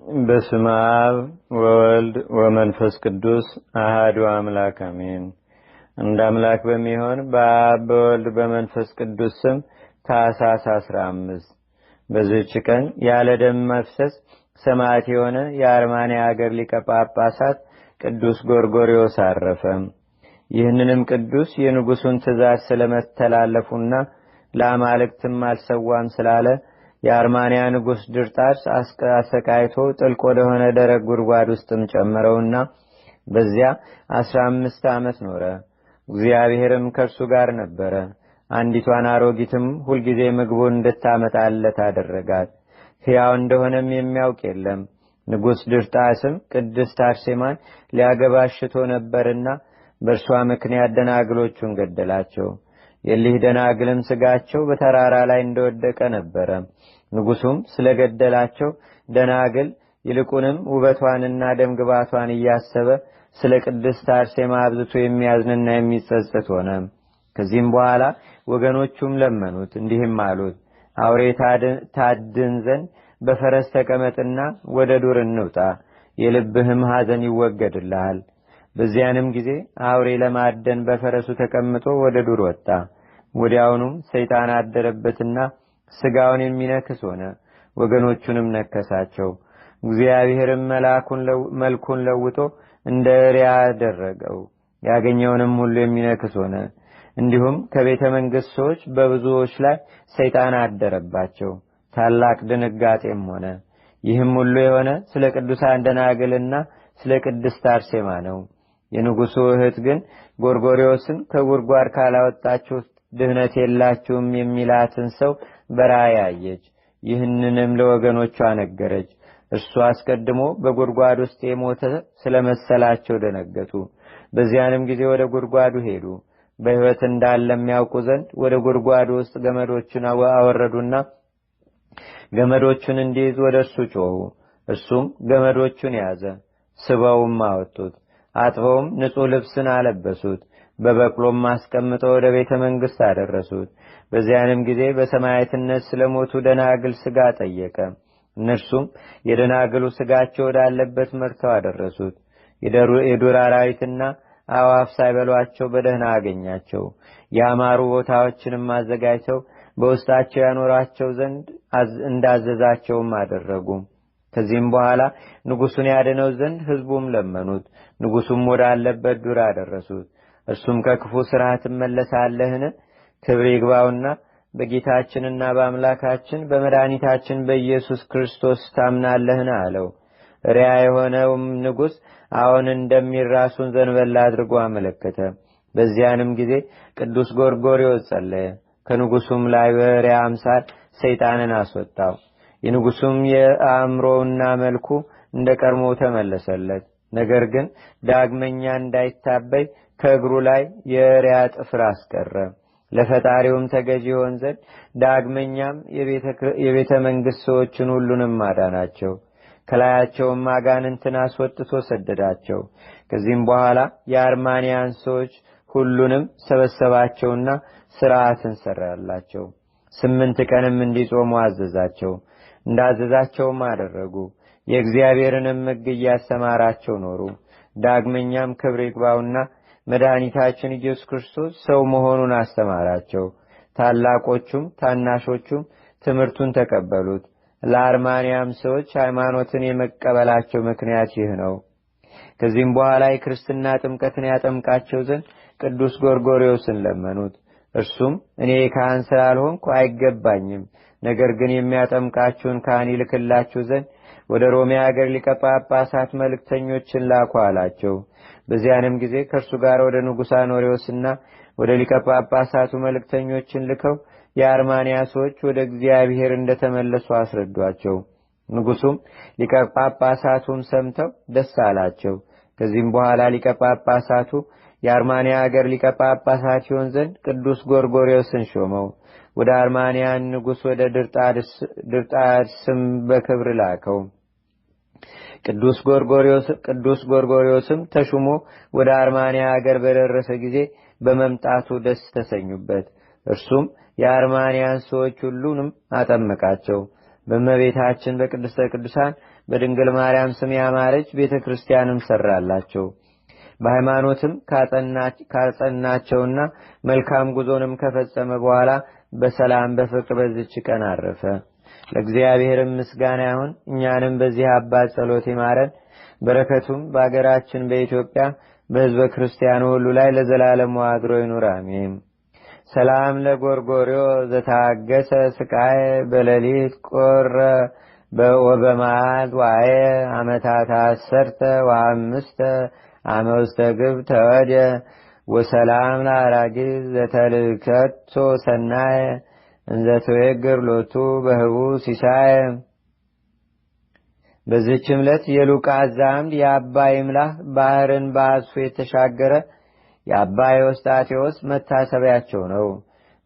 በስመ አብ ወወልድ ወመንፈስ ቅዱስ አሐዱ አምላክ አሜን። እንደ አምላክ በሚሆን በአብ በወልድ በመንፈስ ቅዱስ ስም ታኅሳስ 15 በዚህች ቀን ያለ ደም መፍሰስ ሰማዕት የሆነ የአርማንያ አገር ሊቀ ጳጳሳት ቅዱስ ጎርጎርዮስ አረፈ። ይህንንም ቅዱስ የንጉሡን ትእዛዝ ስለመተላለፉና ለአማልክትም አልሰዋም ስላለ የአርማንያ ንጉሥ ድርጣስ አሰቃይቶ ጥልቅ ወደሆነ ደረቅ ጉድጓድ ውስጥም ጨመረውና በዚያ 15 ዓመት ኖረ። እግዚአብሔርም ከእርሱ ጋር ነበረ። አንዲቷን አሮጊትም ሁልጊዜ ምግቡን እንድታመጣለት አደረጋት። ሕያው እንደሆነም የሚያውቅ የለም። ንጉሥ ድርጣስም ቅድስት አርሴማን ሊያገባሽቶ ነበርና በእርሷ ምክንያት ደናግሎቹን ገደላቸው። የሊህ ደናግልም ስጋቸው በተራራ ላይ እንደወደቀ ነበረ። ንጉሡም ስለገደላቸው ደናግል ይልቁንም ውበቷንና ደምግባቷን እያሰበ ስለ ቅድስት አርሴማ አብዝቶ የሚያዝንና የሚጸጸት ሆነ። ከዚህም በኋላ ወገኖቹም ለመኑት፣ እንዲህም አሉት፣ አውሬ ታድን ዘንድ በፈረስ ተቀመጥና ወደ ዱር እንውጣ፣ የልብህም ሐዘን ይወገድልሃል። በዚያንም ጊዜ አውሬ ለማደን በፈረሱ ተቀምጦ ወደ ዱር ወጣ። ወዲያውኑም ሰይጣን አደረበትና ስጋውን የሚነክስ ሆነ። ወገኖቹንም ነከሳቸው። እግዚአብሔርም መልኩን ለውጦ እንደ እሪያ አደረገው። ያገኘውንም ሁሉ የሚነክስ ሆነ። እንዲሁም ከቤተ መንግሥት ሰዎች በብዙዎች ላይ ሰይጣን አደረባቸው። ታላቅ ድንጋጤም ሆነ። ይህም ሁሉ የሆነ ስለ ቅዱሳን ደናግልና ስለ ቅድስት አርሴማ ነው። የንጉሡ እህት ግን ጎርጎርዮስን ከጉድጓድ ካላወጣችሁ ድህነት የላችሁም የሚላትን ሰው በራእይ አየች። ይህንንም ለወገኖቿ ነገረች። እርሱ አስቀድሞ በጉድጓድ ውስጥ የሞተ ስለመሰላቸው ደነገጡ። በዚያንም ጊዜ ወደ ጉድጓዱ ሄዱ። በሕይወት እንዳለም ያውቁ ዘንድ ወደ ጉድጓዱ ውስጥ ገመዶቹን አወረዱና ገመዶቹን እንዲይዝ ወደ እርሱ ጮኹ። እርሱም ገመዶቹን ያዘ። ስበውም አወጡት። አጥበውም ንጹሕ ልብስን አለበሱት። በበቅሎም አስቀምጠው ወደ ቤተ መንግሥት አደረሱት። በዚያንም ጊዜ በሰማዕትነት ስለሞቱ ደናግል ሥጋ ጠየቀ። እነርሱም የደናግሉ ሥጋቸው ወዳለበት መርተው አደረሱት። የዱር አራዊትና አዕዋፍ ሳይበሏቸው በደህና አገኛቸው። ያማሩ ቦታዎችንም አዘጋጅተው በውስጣቸው ያኖራቸው ዘንድ እንዳዘዛቸውም አደረጉ። ከዚህም በኋላ ንጉሡን ያድነው ዘንድ ሕዝቡም ለመኑት። ንጉሡም ወዳለበት ዱር አደረሱት። እርሱም ከክፉ ሥራህ ትመለሳለህን? ክብር ይግባውና በጌታችንና በአምላካችን በመድኃኒታችን በኢየሱስ ክርስቶስ ታምናለህን? አለው። ሪያ የሆነውም ንጉሥ አዎን እንደሚል ራሱን ዘንበል አድርጎ አመለከተ። በዚያንም ጊዜ ቅዱስ ጎርጎርዮስ ጸለየ። ከንጉሡም ላይ በሪያ አምሳል ሰይጣንን አስወጣው። የንጉሡም የአእምሮውና መልኩ እንደ ቀድሞ ተመለሰለት። ነገር ግን ዳግመኛ እንዳይታበይ ከእግሩ ላይ የሪያ ጥፍር አስቀረ። ለፈጣሪውም ተገዢ ይሆን ዘንድ ዳግመኛም የቤተ መንግሥት ሰዎችን ሁሉንም አዳናቸው። ከላያቸውም አጋንንትን አስወጥቶ ሰደዳቸው። ከዚህም በኋላ የአርማንያን ሰዎች ሁሉንም ሰበሰባቸውና ሥርዓትን ሠራላቸው። 8 ቀንም እንዲጾሙ አዘዛቸው። እንዳዘዛቸውም አደረጉ። የእግዚአብሔርንም ሕግ እያስተማራቸው ኖሩ። ዳግመኛም ክብር ይግባውና መድኃኒታችን ኢየሱስ ክርስቶስ ሰው መሆኑን አስተማራቸው። ታላቆቹም ታናሾቹም ትምህርቱን ተቀበሉት። ለአርማንያም ሰዎች ሃይማኖትን የመቀበላቸው ምክንያት ይህ ነው። ከዚህም በኋላ የክርስትና ጥምቀትን ያጠምቃቸው ዘንድ ቅዱስ ጎርጎርዮስን ለመኑት። እርሱም እኔ ካህን ስላልሆንኩ አይገባኝም፣ ነገር ግን የሚያጠምቃችሁን ካህን ይልክላችሁ ዘንድ ወደ ሮሜ አገር ሊቀ ጳጳሳት መልእክተኞችን ላኩ አላቸው። በዚያንም ጊዜ ከእርሱ ጋር ወደ ንጉሥ አኖሬዎስና ወደ ሊቀ ጳጳሳቱ መልእክተኞችን ልከው የአርማንያ ሰዎች ወደ እግዚአብሔር እንደተመለሱ አስረዷቸው። ንጉሡም ሊቀ ጳጳሳቱም ሰምተው ደስ አላቸው። ከዚህም በኋላ ሊቀ ጳጳሳቱ የአርማንያ አገር ሊቀ ጳጳሳት ይሆን ዘንድ ቅዱስ ጎርጎርዮስን ሾመው። ወደ አርማንያን ንጉሥ ወደ ድርጣድስም በክብር ላከው። ቅዱስ ጎርጎርዮስም ተሹሞ ወደ አርማንያ አገር በደረሰ ጊዜ በመምጣቱ ደስ ተሰኙበት። እርሱም የአርማንያን ሰዎች ሁሉንም አጠመቃቸው። በእመቤታችን በቅድስተ ቅዱሳን በድንግል ማርያም ስም ያማረች ቤተክርስቲያንም ሰራላቸው። በሃይማኖትም ካጸናቸውና መልካም ጉዞንም ከፈጸመ በኋላ በሰላም በፍቅር በዚች ቀን አረፈ። ለእግዚአብሔርም ምስጋና ይሁን። እኛንም በዚህ አባት ጸሎት ይማረን። በረከቱም በአገራችን በኢትዮጵያ በሕዝበ ክርስቲያኑ ሁሉ ላይ ለዘላለም አድሮ ይኑር፣ አሜን። ሰላም ለጎርጎርዮ ዘታገሰ ስቃይ በሌሊት ቆረ ወበመዓልት ዋየ ዓመታት አሰርተ ወአምስተ አመ ውስተ ግብ ተወደ ወሰላም ለአራጊዝ ዘተልከቶ ሰናየ እንዘትዌግር ሎቱ በህቡ ሲሳየ። በዚህችም ዕለት የሉቃስ ዘአምድ የአባ ይምላህ ባህርን በአስፎ የተሻገረ የአባ ዮስጣቴዎስ መታሰቢያቸው ነው።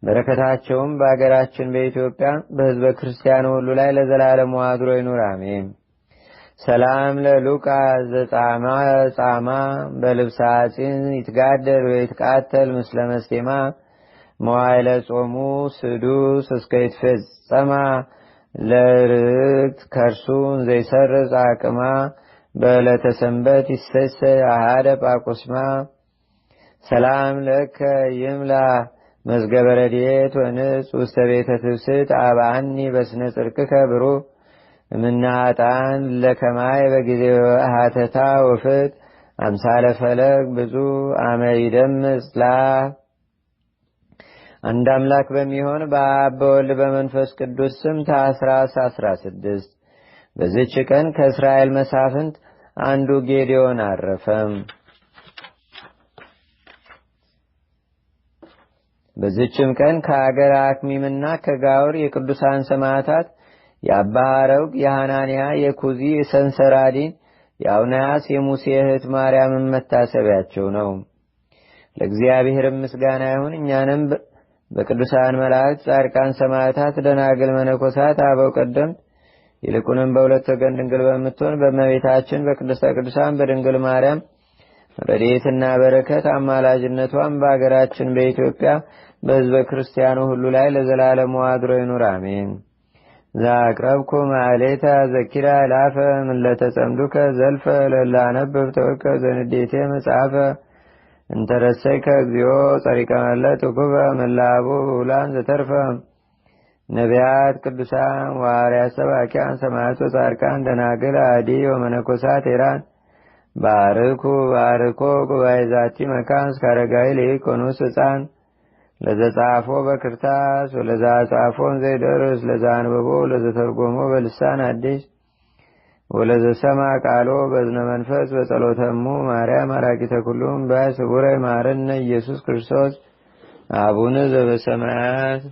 በረከታቸውም በአገራችን በኢትዮጵያ በሕዝበ ክርስቲያኑ ሁሉ ላይ ለዘላለም አድሮ ይኑር፣ አሜን። ሰላም ለሉቃስ ዘጻማ በልብሰ አጺን ይትጋደል ወይትቃተል ምስለ መስቴማ መዋይለ ጾሙ ስዱስ እስከ ይትፈጸማ ለርት ከርሱን ዘይሰርጽ አቅማ በዕለተ ሰንበት ይሰሰ አሃደ ጳቁስማ። ሰላም ለከ ይምላ መዝገበ ረድኤት ወንጽ ውስተ ቤተ ትብስት አብአኒ በስነ ጽድቅከ ብሩህ እምናጣን ለከማይ በጊዜ ሀተታ ወፍት አምሳለ ፈለግ ብዙ አመይደምስ ላ። አንድ አምላክ በሚሆን በአብ በወልድ በመንፈስ ቅዱስ ስም ታኅሳስ 16 በዚች ቀን ከእስራኤል መሳፍንት አንዱ ጌዴዎን አረፈም። በዚችም ቀን ከአገር አክሚምና ከጋውር የቅዱሳን ሰማዕታት የአባ ሐረውግ፣ የሐናንያ፣ የኩዚ፣ የሰንሰራዲን፣ የአውናያስ፣ የሙሴ እህት ማርያምን መታሰቢያቸው ነው። ለእግዚአብሔር ምስጋና ይሁን። እኛንም በቅዱሳን መላእክት፣ ጻድቃን፣ ሰማዕታት፣ ደናግል፣ መነኮሳት፣ አበው ቀደምት ይልቁንም በሁለት ወገን ድንግል በምትሆን በእመቤታችን በቅድስተ ቅዱሳን በድንግል ማርያም ረድኤትና በረከት አማላጅነቷም በአገራችን በኢትዮጵያ በሕዝበ ክርስቲያኑ ሁሉ ላይ ለዘላለሙ አድሮ ይኑር፣ አሜን። ዛቅረብኩ ማሌታ ዘኪራ ላፈ ምለተጸምዱከ ዘልፈ ለላነብብ ተወከ ዘንዴቴ መጽሐፈ እንተረሰይከ እግዚኦ ጸሪቀ መለት ውኩበ መላቡ ውላን ዘተርፈ ነቢያት፣ ቅዱሳን፣ ዋርያት፣ ሰባኪያን፣ ሰማዕቶ፣ ጻድቃን፣ ደናግል፣ አዲ ወመነኮሳት ኤራን ባርኩ ባርኮ ጉባኤ ዛቲ መካን እስከ አረጋዊ ሊቆኑስ ሕፃን ለዘጻፎ በክርታስ ወለዛ ጻፎን ዘይደርስ ለዛ አንብቦ ለዘተርጎሞ በልሳን አዲስ ወለዘሰማ ቃሎ በዝነ መንፈስ በጸሎተሙ ማርያም አራቂተ ኩሉም በስቡረ ማረነ ኢየሱስ ክርስቶስ አቡነ ዘበሰማያት